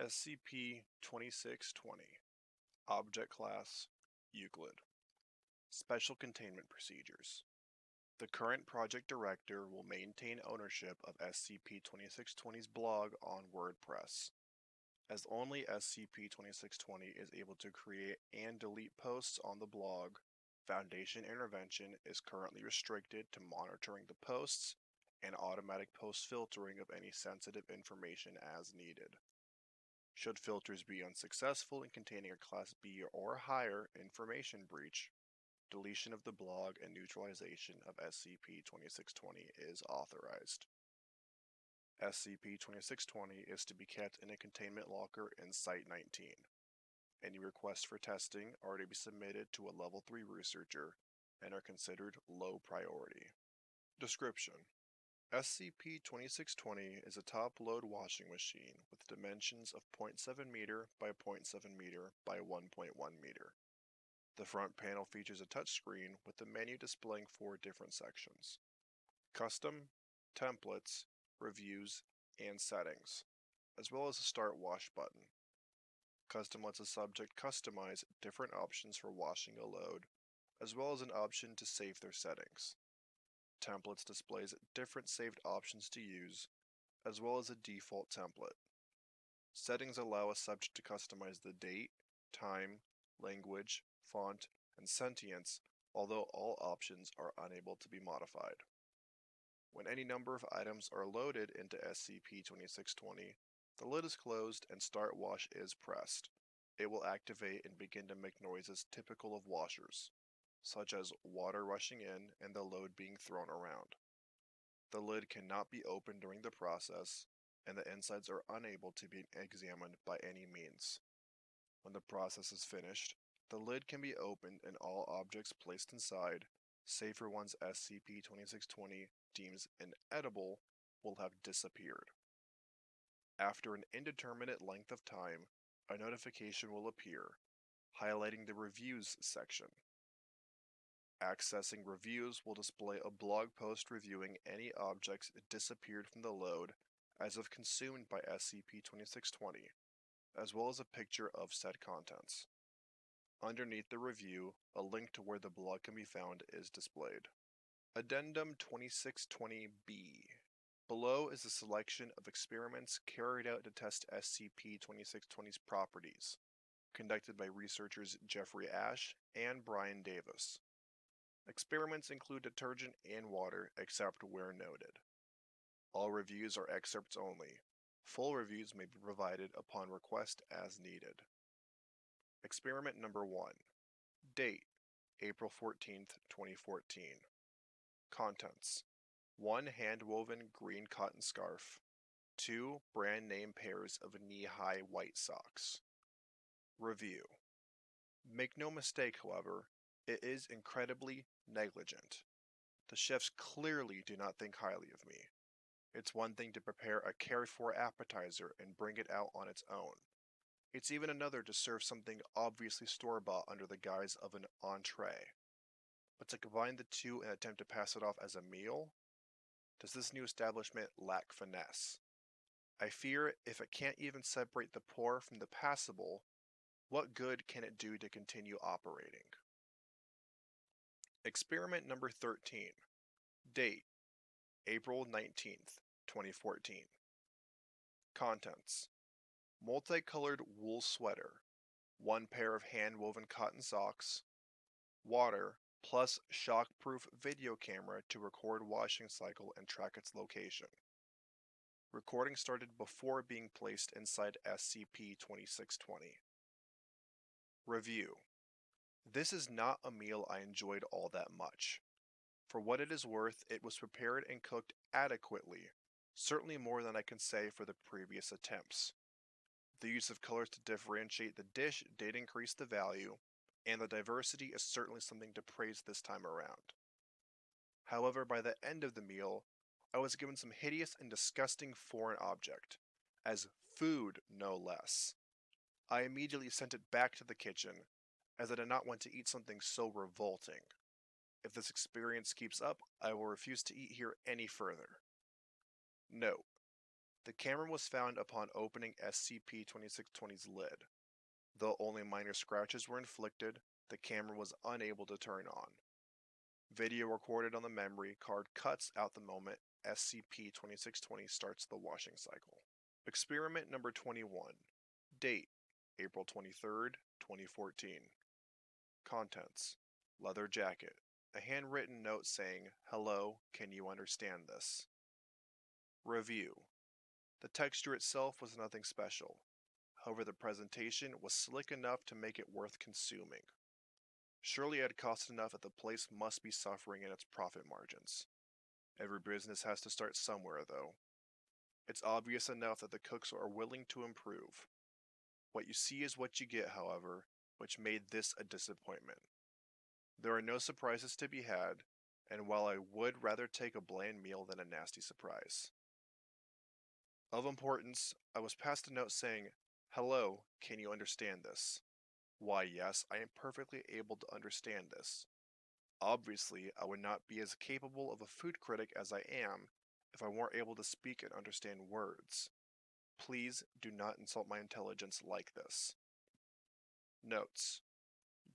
SCP-2620 Object Class Euclid Special Containment Procedures. The current project director will maintain ownership of SCP-2620's blog on WordPress. As only SCP-2620 is able to create and delete posts on the blog, Foundation intervention is currently restricted to monitoring the posts and automatic post filtering of any sensitive information as needed. Should filters be unsuccessful in containing a Class B or higher information breach, deletion of the blog and neutralization of SCP-2620 is authorized. SCP-2620 is to be kept in a containment locker in Site-19. Any requests for testing are to be submitted to a Level 3 researcher and are considered low priority. Description: SCP-2620 is a top-load washing machine with dimensions of 0.7 meter by 0.7 meter by 1.1 meter. The front panel features a touchscreen with the menu displaying 4 different sections: Custom, Templates, Reviews, and Settings, as well as a Start Wash button. Custom lets a subject customize different options for washing a load, as well as an option to save their settings. Templates displays different saved options to use, as well as a default template. Settings allow a subject to customize the date, time, language, font, and sentience, although all options are unable to be modified. When any number of items are loaded into SCP-2620, the lid is closed and Start Wash is pressed. It will activate and begin to make noises typical of washers, such as water rushing in and the load being thrown around. The lid cannot be opened during the process, and the insides are unable to be examined by any means. When the process is finished, the lid can be opened and all objects placed inside, save for ones SCP-2620 deems inedible, will have disappeared. After an indeterminate length of time, a notification will appear, highlighting the Reviews section. Accessing Reviews will display a blog post reviewing any objects disappeared from the load as if consumed by SCP-2620, as well as a picture of said contents. Underneath the review, a link to where the blog can be found is displayed. Addendum 2620-B. Below is a selection of experiments carried out to test SCP-2620's properties, conducted by researchers Jeffrey Ash and Brian Davis. Experiments include detergent and water, except where noted. All reviews are excerpts only. Full reviews may be provided upon request as needed. Experiment Number 1. Date: April 14th, 2014. Contents: 1 hand-woven green cotton scarf. 2 brand name pairs of knee-high white socks. Review: Make no mistake, however, it is incredibly negligent. The chefs clearly do not think highly of me. It's one thing to prepare a cared-for appetizer and bring it out on its own. It's even another to serve something obviously store-bought under the guise of an entree. But to combine the two and attempt to pass it off as a meal? Does this new establishment lack finesse? I fear if it can't even separate the poor from the passable, what good can it do to continue operating? Experiment Number 13. Date: April 19th, 2014. Contents: multicolored wool sweater, 1 pair of hand-woven cotton socks, water, plus shockproof video camera to record washing cycle and track its location. Recording started before being placed inside SCP-2620. Review: This is not a meal I enjoyed all that much. For what it is worth, it was prepared and cooked adequately, certainly more than I can say for the previous attempts. The use of colors to differentiate the dish did increase the value, and the diversity is certainly something to praise this time around. However, by the end of the meal, I was given some hideous and disgusting foreign object, as food no less. I immediately sent it back to the kitchen, as I did not want to eat something so revolting. If this experience keeps up, I will refuse to eat here any further. Note: The camera was found upon opening SCP-2620's lid. Though only minor scratches were inflicted, the camera was unable to turn on. Video recorded on the memory card cuts out the moment SCP-2620 starts the washing cycle. Experiment number 21. Date: April 23rd, 2014. Contents: leather jacket. A handwritten note saying, "Hello, can you understand this?" Review: the texture itself was nothing special. However, the presentation was slick enough to make it worth consuming. Surely it had cost enough that the place must be suffering in its profit margins. Every business has to start somewhere, though. It's obvious enough that the cooks are willing to improve. What you see is what you get, however, which made this a disappointment. There are no surprises to be had, and while I would rather take a bland meal than a nasty surprise. Of importance, I was passed a note saying, "Hello, can you understand this?" Why, yes, I am perfectly able to understand this. Obviously, I would not be as capable of a food critic as I am if I weren't able to speak and understand words. Please do not insult my intelligence like this. Notes: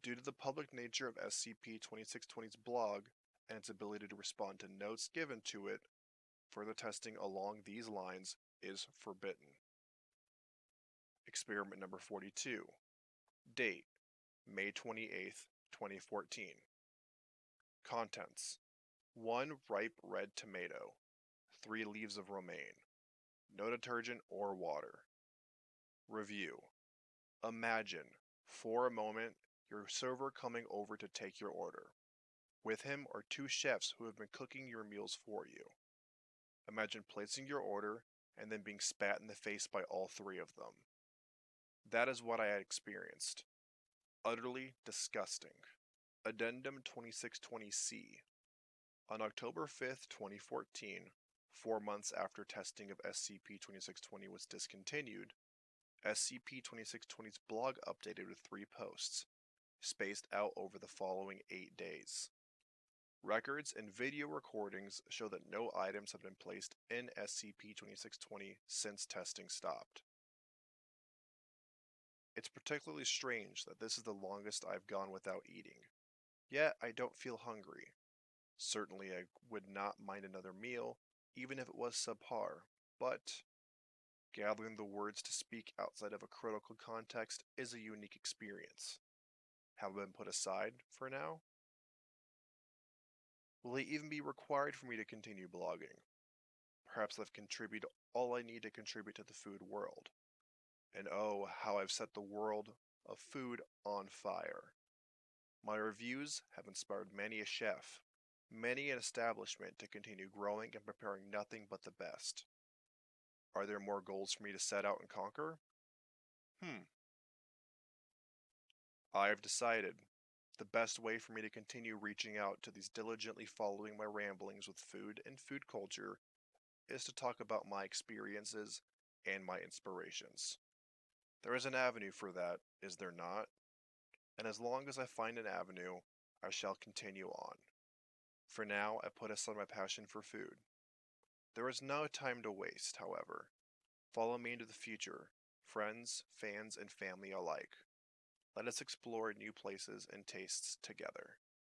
due to the public nature of SCP-2620's blog and its ability to respond to notes given to it, further testing along these lines is forbidden. Experiment number 42. Date: May 28th, 2014. Contents: 1 ripe red tomato, 3 leaves of romaine, no detergent or water. Review: imagine, for a moment, your server coming over to take your order. With him are 2 chefs who have been cooking your meals for you. Imagine placing your order and then being spat in the face by all 3 of them. That is what I had experienced. Utterly disgusting. Addendum 2620-C. On October 5th, 2014, 4 months after testing of SCP-2620 was discontinued, SCP-2620's blog updated with 3 posts, spaced out over the following 8 days. Records and video recordings show that no items have been placed in SCP-2620 since testing stopped. It's particularly strange that this is the longest I've gone without eating. Yet I don't feel hungry. Certainly I would not mind another meal, even if it was subpar, but gathering the words to speak outside of a critical context is a unique experience. Have been put aside for now? Will they even be required for me to continue blogging? Perhaps I've contributed all I need to contribute to the food world. And oh, how I've set the world of food on fire. My reviews have inspired many a chef, many an establishment to continue growing and preparing nothing but the best. Are there more goals for me to set out and conquer? I have decided. The best way for me to continue reaching out to these diligently following my ramblings with food and food culture is to talk about my experiences and my inspirations. There is an avenue for that, is there not? And as long as I find an avenue, I shall continue on. For now, I put aside my passion for food. There is no time to waste, however. Follow me into the future, friends, fans, and family alike. Let us explore new places and tastes together.